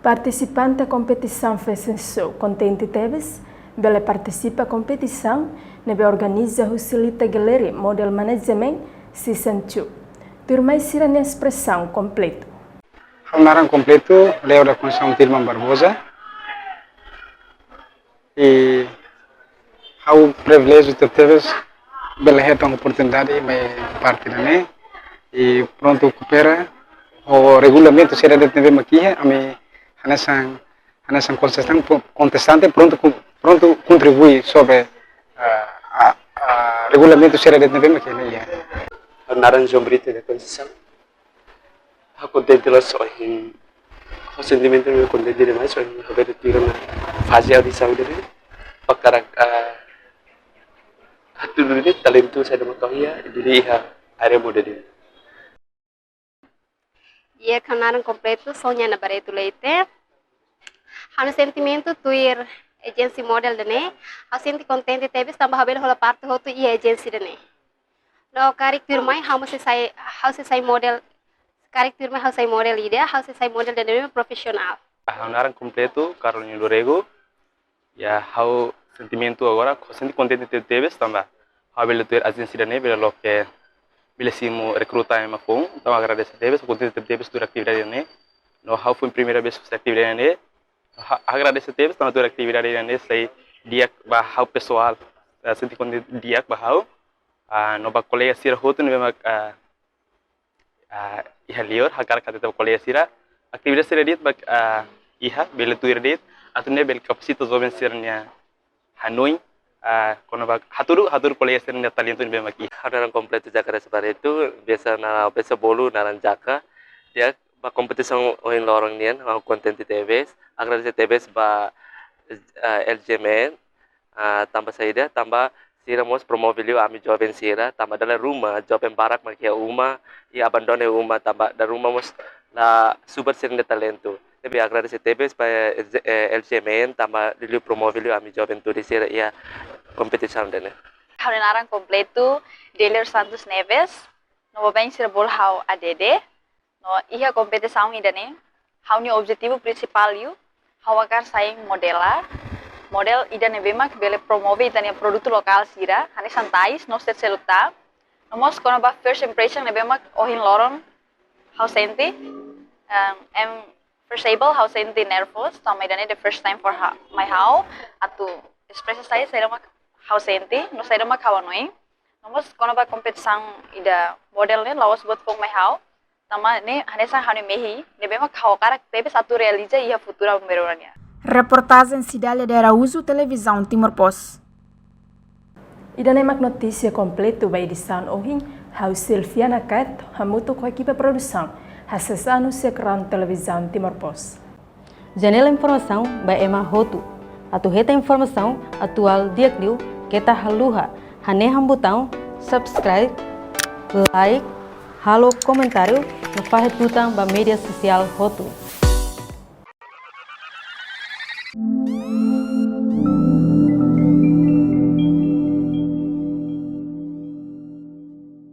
Participante da competição Fashion Contente Teves, bela participa competição, nebe organiza Husilita Gallery Model Management Season 2. Turma sira na expressão completo. Narang completo, Leo da Conceição Tilman Barbosa. E ao privilégio de teres bela uma oportunidade de parte da né e pronto coopera o regulamento será de TV aqui a mim Hanesan contestante pronto contribui sobre regulamento será de TV aqui né. Narang Jombrita da Conceição. A contente lá só em o sentimento meu contente demais só em haver tido na fase audição dele. Pakar tudo ini talento saya dapat tahu ya diri area muda dia. Ia kanaran completo sonha na bareto leite. Hano sentimento tuir agency model dene. Hau senti contente tebes tambah habel hola parte hotu ia agency dene. No karik tuir mai hau sai model karik tuir mai hau sai model ide hau sai model dene profesional. Kanaran completo Carolina Lorego. Ya hau sentimento agora, senti contente de teves também. Habel ter agência da neve, lo que belíssimo recrutar em Mafung. Então agradeço teves, contente de teves toda atividade né. No hau foi a primeira vez que atividade né. Agradeço teves também toda atividade né. Sei dia bahau pessoal, senti contente dia bahau. No ba colega sira hotu nebe mak iha lior hakar kata te colega sira. Atividade sira dit bak iha bele tuir dit atau ne bel kapasitas jovem sirnya Hanoi, kono bak hatur colega sirnya talento nebe mak. Narang completo Jakarta seperti itu biasa bolu narang Jaka dia ba kompetisi oin lorong nian mau kontente TVs agradecer TVs ba LGMN tambah saida tambah sira mos promovilio ami jovem sira tambah dalam rumah jovem barak makia uma e abandone uma tambah da rumah mos na super sirnya talento. Tapi agradecer TVs ba LGMN tambah dulu promovilio ami jovem turis sira ia kompetisi dene. Narang completo Delir Santos Neves, no bem ser bol hau ADD, no ia competição idane, hau ni objetivo principal yu, hau agar saing model idane bemak bele promove idane produto lokal sira, hani santais no ser seluta, no mos kono ba first impression ne bemak ohin loron hau senti, first able hau senti nervous, tama idane the first time for my hau, atu expresa saya mak hau senti, no saya mak hawanoi. Nomos kono ba kompetição ida model ne lawas buat fong mai hau. Tama ne hanesa hani mehi, ne bema khau karak tebe satu realiza ia futura merorania. Reportagem Cidália de Araújo, Televisão Timor-Poste. Ida nemak notícia completo ba edição ohin, hau Silviana Kat, hamuto com a equipe produção, acessando o ecrã Televisão Timor-Poste. Janela informação ba Emma Hotu. Atu reta informação atual diakliu kita haluha. Hane botão subscribe, like, halo comentário, no faz tutang ba mídia social Hotu.